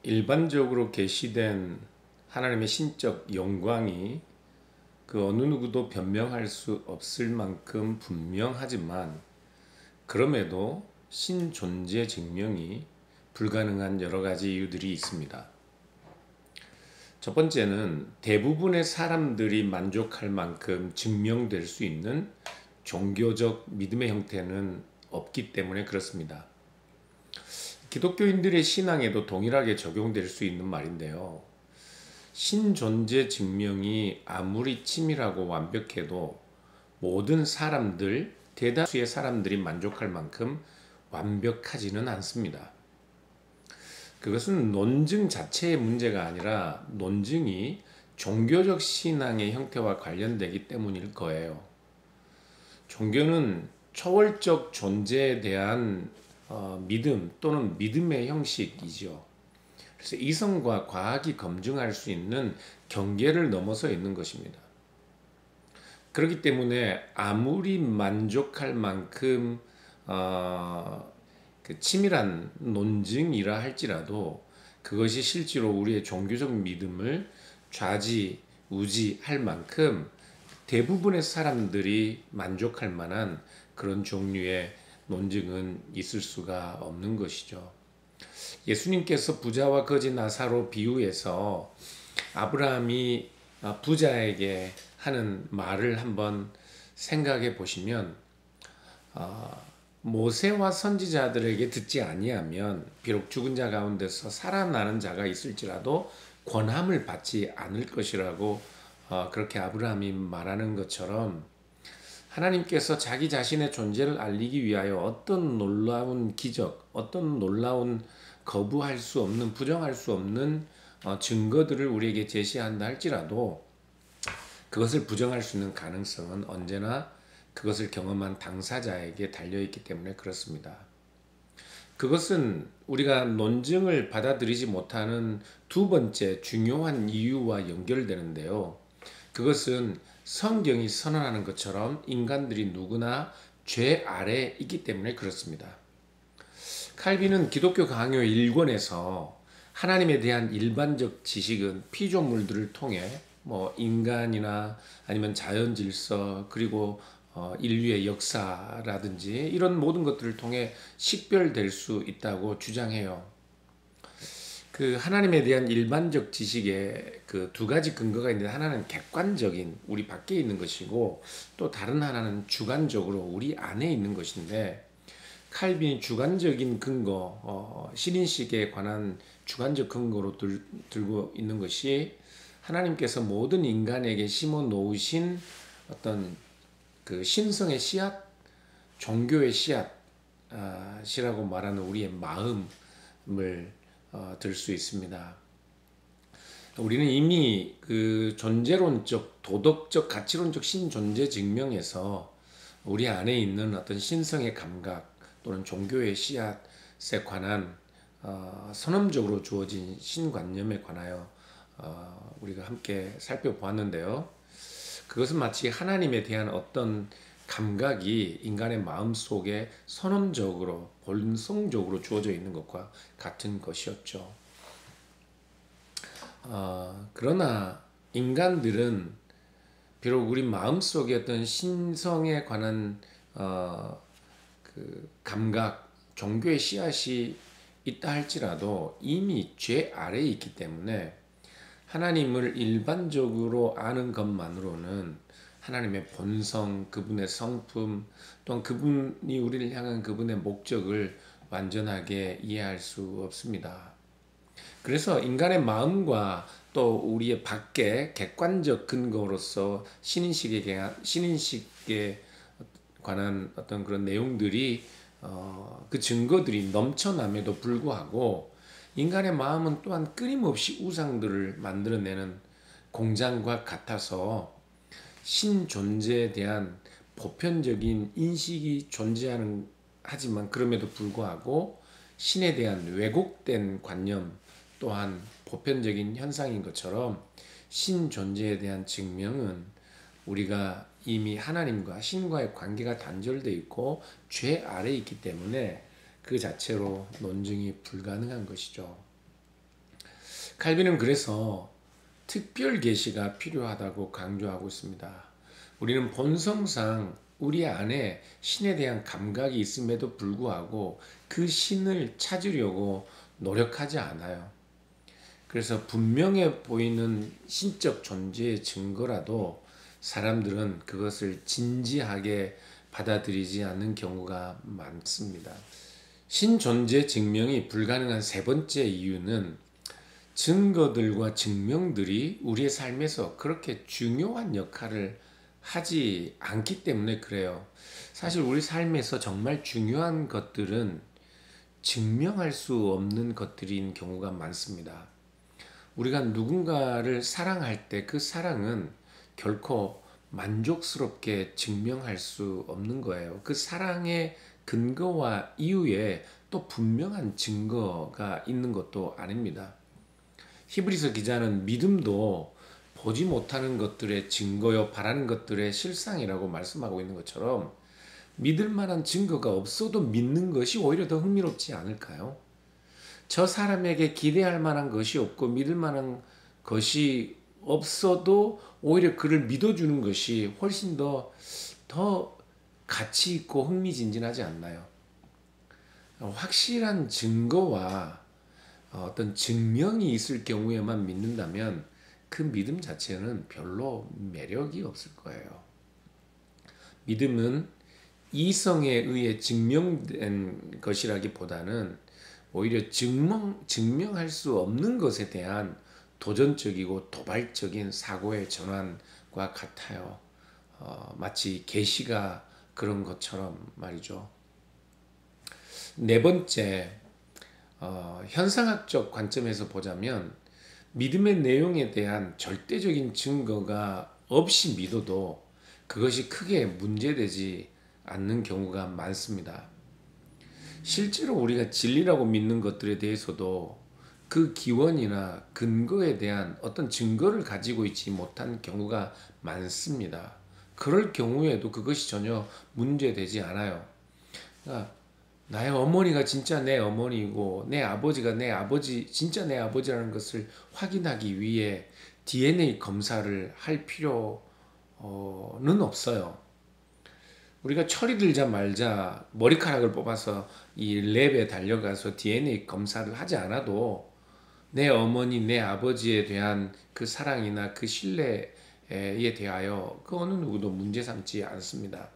일반적으로 계시된 하나님의 신적 영광이 그 어느 누구도 변명할 수 없을 만큼 분명하지만, 그럼에도 신존재 증명이 불가능한 여러 가지 이유들이 있습니다. 첫 번째는 대부분의 사람들이 만족할 만큼 증명될 수 있는 종교적 믿음의 형태는 없기 때문에 그렇습니다. 기독교인들의 신앙에도 동일하게 적용될 수 있는 말인데요. 신존재 증명이 아무리 치밀하고 완벽해도 모든 사람들, 대다수의 사람들이 만족할 만큼 완벽하지는 않습니다. 그것은 논증 자체의 문제가 아니라 논증이 종교적 신앙의 형태와 관련되기 때문일 거예요. 종교는 초월적 존재에 대한 믿음 또는 믿음의 형식이죠. 그래서 이성과 과학이 검증할 수 있는 경계를 넘어서 있는 것입니다. 그렇기 때문에 아무리 만족할 만큼 그 치밀한 논증이라 할지라도 그것이 실제로 우리의 종교적 믿음을 좌지우지할 만큼 대부분의 사람들이 만족할 만한 그런 종류의 논증은 있을 수가 없는 것이죠. 예수님께서 부자와 거지 나사로 비유해서 아브라함이 부자에게 하는 말을 한번 생각해 보시면, 모세와 선지자들에게 듣지 아니하면 비록 죽은 자 가운데서 살아나는 자가 있을지라도 권함을 받지 않을 것이라고 그렇게 아브라함이 말하는 것처럼, 하나님께서 자기 자신의 존재를 알리기 위하여 어떤 놀라운 기적, 어떤 놀라운 거부할 수 없는, 부정할 수 없는 증거들을 우리에게 제시한다 할지라도 그것을 부정할 수 있는 가능성은 언제나 그것을 경험한 당사자에게 달려있기 때문에 그렇습니다. 그것은 우리가 논증을 받아들이지 못하는 두 번째 중요한 이유와 연결되는데요. 그것은 성경이 선언하는 것처럼 인간들이 누구나 죄 아래에 있기 때문에 그렇습니다. 칼빈은 기독교 강요 1권에서 하나님에 대한 일반적 지식은 피조물들을 통해 인간이나 아니면 자연 질서, 그리고 인류의 역사라든지 이런 모든 것들을 통해 식별될 수 있다고 주장해요. 그 하나님에 대한 일반적 지식에 그 두 가지 근거가 있는데, 하나는 객관적인 우리 밖에 있는 것이고 또 다른 하나는 주관적으로 우리 안에 있는 것인데, 칼빈이 주관적인 근거, 신인식에 관한 주관적 근거로 들고 있는 것이 하나님께서 모든 인간에게 심어 놓으신 어떤 그 신성의 씨앗, 종교의 씨앗이라고 말하는 우리의 마음을 들 수 있습니다. 우리는 이미 그 존재론적, 도덕적, 가치론적 신존재 증명에서 우리 안에 있는 어떤 신성의 감각 또는 종교의 씨앗에 관한 선언적으로 주어진 신관념에 관하여 우리가 함께 살펴보았는데요. 그것은 마치 하나님에 대한 어떤 감각이 인간의 마음속에 선언적으로, 본성적으로 주어져 있는 것과 같은 것이었죠. 그러나 인간들은 비록 우리 마음속에 어떤 신성에 관한 그 감각, 종교의 씨앗이 있다 할지라도 이미 죄 아래에 있기 때문에 하나님을 일반적으로 아는 것만으로는 하나님의 본성, 그분의 성품, 또한 그분이 우리를 향한 그분의 목적을 완전하게 이해할 수 없습니다. 그래서 인간의 마음과 또 우리의 밖에 객관적 근거로서 신인식에 관한 어떤 그런 내용들이 그 증거들이 넘쳐남에도 불구하고, 인간의 마음은 또한 끊임없이 우상들을 만들어내는 공장과 같아서 신존재에 대한 보편적인 인식이 존재하는, 하지만 그럼에도 불구하고 신에 대한 왜곡된 관념 또한 보편적인 현상인 것처럼, 신존재에 대한 증명은 우리가 이미 하나님과 신과의 관계가 단절되어 있고 죄 아래에 있기 때문에 그 자체로 논증이 불가능한 것이죠. 칼빈은 그래서 특별 계시가 필요하다고 강조하고 있습니다. 우리는 본성상 우리 안에 신에 대한 감각이 있음에도 불구하고 그 신을 찾으려고 노력하지 않아요. 그래서 분명해 보이는 신적 존재의 증거라도 사람들은 그것을 진지하게 받아들이지 않는 경우가 많습니다. 신존재 증명이 불가능한 세 번째 이유는 증거들과 증명들이 우리의 삶에서 그렇게 중요한 역할을 하지 않기 때문에 그래요. 사실 우리 삶에서 정말 중요한 것들은 증명할 수 없는 것들인 경우가 많습니다. 우리가 누군가를 사랑할 때 그 사랑은 결코 만족스럽게 증명할 수 없는 거예요. 그 사랑의 근거와 이유에 또 분명한 증거가 있는 것도 아닙니다. 히브리서 기자는 믿음도 보지 못하는 것들의 증거요 바라는 것들의 실상이라고 말씀하고 있는 것처럼 믿을 만한 증거가 없어도 믿는 것이 오히려 더 흥미롭지 않을까요? 저 사람에게 기대할 만한 것이 없고 믿을 만한 것이 없어도 오히려 그를 믿어주는 것이 훨씬 더 가치 있고 흥미진진하지 않나요? 확실한 증거와 어떤 증명이 있을 경우에만 믿는다면 그 믿음 자체는 별로 매력이 없을 거예요. 믿음은 이성에 의해 증명된 것이라기보다는 오히려 증명할 수 없는 것에 대한 도전적이고 도발적인 사고의 전환과 같아요. 마치 계시가 그런 것처럼 말이죠. 네 번째, 현상학적 관점에서 보자면 믿음의 내용에 대한 절대적인 증거가 없이 믿어도 그것이 크게 문제되지 않는 경우가 많습니다. 실제로 우리가 진리라고 믿는 것들에 대해서도 그 기원이나 근거에 대한 어떤 증거를 가지고 있지 못한 경우가 많습니다. 그럴 경우에도 그것이 전혀 문제되지 않아요. 그러니까 나의 어머니가 진짜 내 어머니고 내 아버지가 내 아버지, 진짜 내 아버지라는 것을 확인하기 위해 DNA 검사를 할 필요는 없어요. 우리가 철이 들자 말자 머리카락을 뽑아서 이 랩에 달려가서 DNA 검사를 하지 않아도 내 어머니, 내 아버지에 대한 그 사랑이나 그 신뢰에 대하여 그 어느 누구도 문제 삼지 않습니다.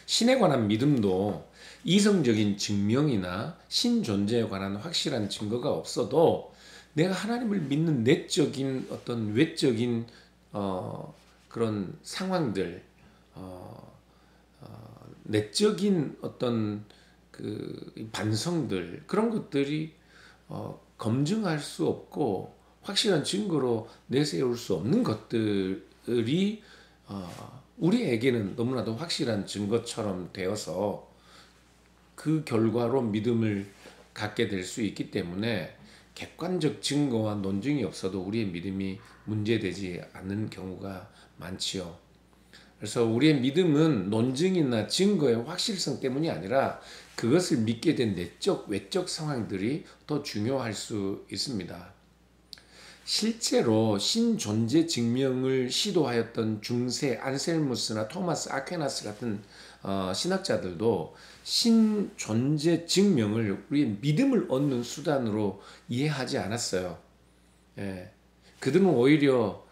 신에 관한 믿음도 이성적인 증명이나 신 존재에 관한 확실한 증거가 없어도 내가 하나님을 믿는 내적인 어떤 외적인 그런 상황들, 내적인 어떤 그 반성들 그런 것들이 검증할 수 없고 확실한 증거로 내세울 수 없는 것들이 우리에게는 너무나도 확실한 증거처럼 되어서 그 결과로 믿음을 갖게 될 수 있기 때문에 객관적 증거와 논증이 없어도 우리의 믿음이 문제되지 않는 경우가 많지요. 그래서 우리의 믿음은 논증이나 증거의 확실성 때문이 아니라 그것을 믿게 된 내적, 외적 상황들이 더 중요할 수 있습니다. 실제로 신존재 증명을 시도하였던 중세 안셀무스나 토마스 아퀴나스 같은 신학자들도 신존재 증명을 우리의 믿음을 얻는 수단으로 이해하지 않았어요. 예. 그들은 오히려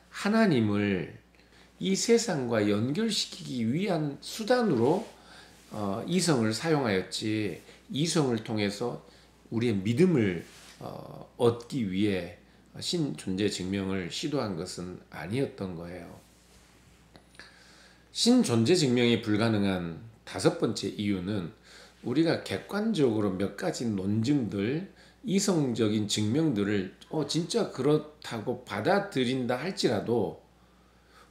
하나님을 이 세상과 연결시키기 위한 수단으로 이성을 사용하였지 이성을 통해서 우리의 믿음을 얻기 위해 신존재 증명을 시도한 것은 아니었던 거예요. 신존재 증명이 불가능한 다섯 번째 이유는 우리가 객관적으로 몇 가지 논증들, 이성적인 증명들을 진짜 그렇다고 받아들인다 할지라도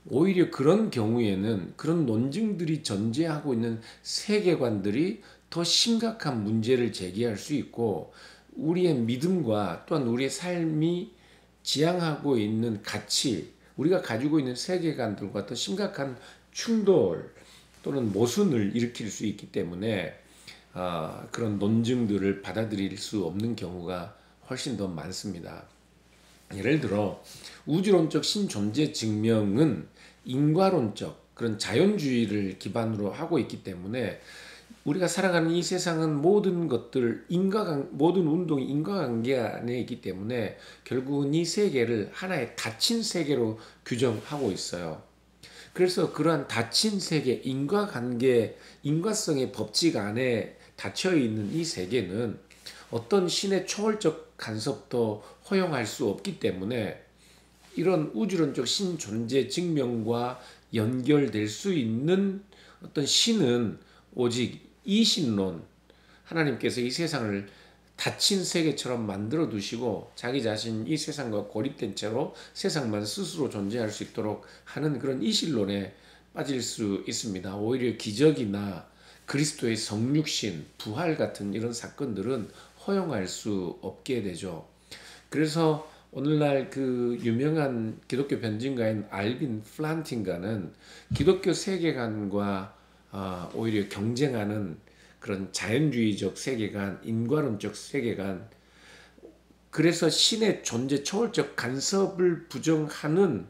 오히려 그런 경우에는 그런 논증들이 전제하고 있는 세계관들이 더 심각한 문제를 제기할 수 있고 우리의 믿음과 또한 우리의 삶이 지향하고 있는 가치, 우리가 가지고 있는 세계관들과 더 심각한 충돌 또는 모순을 일으킬 수 있기 때문에 그런 논증들을 받아들일 수 없는 경우가 훨씬 더 많습니다. 예를 들어 우주론적 신존재 증명은 인과론적 그런 자연주의를 기반으로 하고 있기 때문에 우리가 살아가는 이 세상은 모든 것들 모든 운동이 인과관계 안에 있기 때문에 결국은 이 세계를 하나의 닫힌 세계로 규정하고 있어요. 그래서 그러한 닫힌 세계, 인과관계, 인과성의 법칙 안에 닫혀 있는 이 세계는 어떤 신의 초월적 간섭도 허용할 수 없기 때문에 이런 우주론적 신존재 증명과 연결될 수 있는 어떤 신은 오직 이신론, 하나님께서 이 세상을 닫힌 세계처럼 만들어 두시고 자기 자신 이 세상과 고립된 채로 세상만 스스로 존재할 수 있도록 하는 그런 이신론에 빠질 수 있습니다. 오히려 기적이나 그리스도의 성육신, 부활 같은 이런 사건들은 허용할 수 없게 되죠. 그래서 오늘날 그 유명한 기독교 변증가인 알빈 플란팅가는 기독교 세계관과 오히려 경쟁하는 그런 자연주의적 세계관, 인과론적 세계관, 그래서 신의 존재 초월적 간섭을 부정하는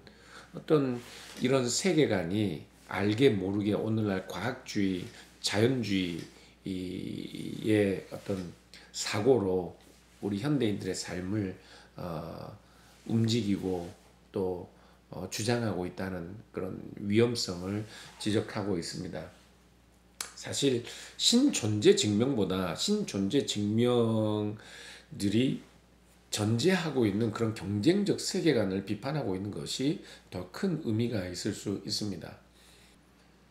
어떤 이런 세계관이 알게 모르게 오늘날 과학주의, 자연주의의 어떤 사고로 우리 현대인들의 삶을 움직이고 또 주장하고 있다는 그런 위험성을 지적하고 있습니다. 사실 신존재 증명보다 신존재 증명들이 전제하고 있는 그런 경쟁적 세계관을 비판하고 있는 것이 더 큰 의미가 있을 수 있습니다.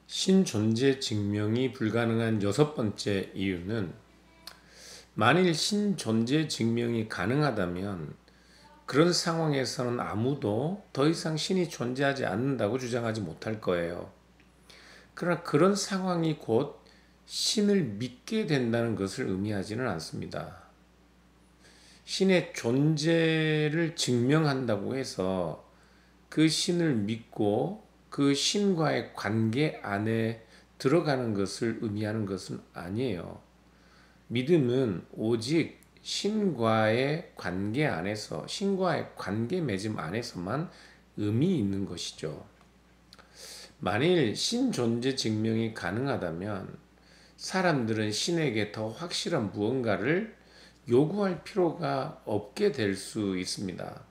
신존재 증명이 불가능한 여섯 번째 이유는 만일 신존재 증명이 가능하다면 그런 상황에서는 아무도 더 이상 신이 존재하지 않는다고 주장하지 못할 거예요. 그러나 그런 상황이 곧 신을 믿게 된다는 것을 의미하지는 않습니다. 신의 존재를 증명한다고 해서 그 신을 믿고 그 신과의 관계 안에 들어가는 것을 의미하는 것은 아니에요. 믿음은 오직 신과의 관계 안에서, 신과의 관계 맺음 안에서만 의미 있는 것이죠. 만일 신 존재 증명이 가능하다면 사람들은 신에게 더 확실한 무언가를 요구할 필요가 없게 될 수 있습니다.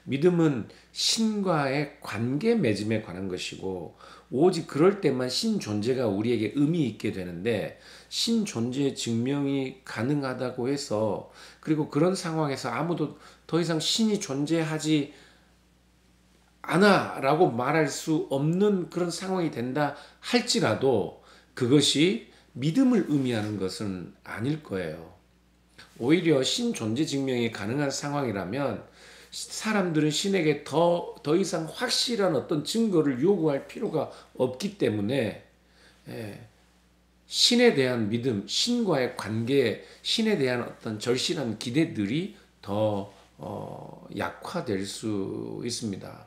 믿음은 신과의 관계 맺음에 관한 것이고 오직 그럴 때만 신 존재가 우리에게 의미 있게 되는데 신 존재 증명이 가능하다고 해서 그리고 그런 상황에서 아무도 더 이상 신이 존재하지 않아 라고 말할 수 없는 그런 상황이 된다 할지라도 그것이 믿음을 의미하는 것은 아닐 거예요. 오히려 신 존재 증명이 가능한 상황이라면 사람들은 신에게 더 이상 확실한 어떤 증거를 요구할 필요가 없기 때문에 신에 대한 믿음, 신과의 관계, 신에 대한 어떤 절실한 기대들이 더 약화될 수 있습니다.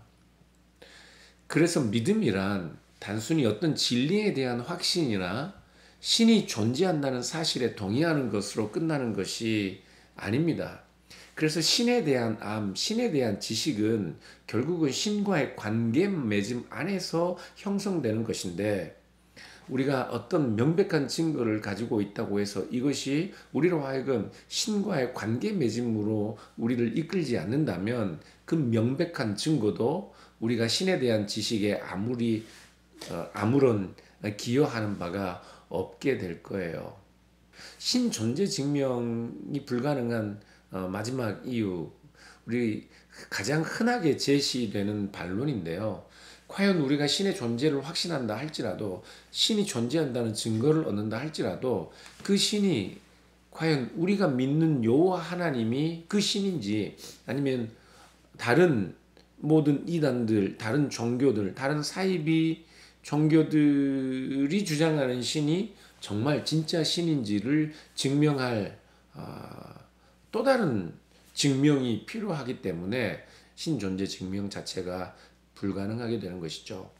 그래서 믿음이란 단순히 어떤 진리에 대한 확신이나 신이 존재한다는 사실에 동의하는 것으로 끝나는 것이 아닙니다. 그래서 신에 대한 신에 대한 지식은 결국은 신과의 관계 맺음 안에서 형성되는 것인데 우리가 어떤 명백한 증거를 가지고 있다고 해서 이것이 우리로 하여금 신과의 관계 맺음으로 우리를 이끌지 않는다면 그 명백한 증거도 우리가 신에 대한 지식에 아무런 기여하는 바가 없게 될 거예요. 신 존재 증명이 불가능한 마지막 이유, 우리 가장 흔하게 제시되는 반론인데요. 과연 우리가 신의 존재를 확신한다 할지라도 신이 존재한다는 증거를 얻는다 할지라도 그 신이 과연 우리가 믿는 여호와 하나님이 그 신인지 아니면 다른 모든 이단들, 다른 종교들, 다른 사이비 종교들이 주장하는 신이 정말 진짜 신인지를 증명할 또 다른 증명이 필요하기 때문에 신존재 증명 자체가 불가능하게 되는 것이죠.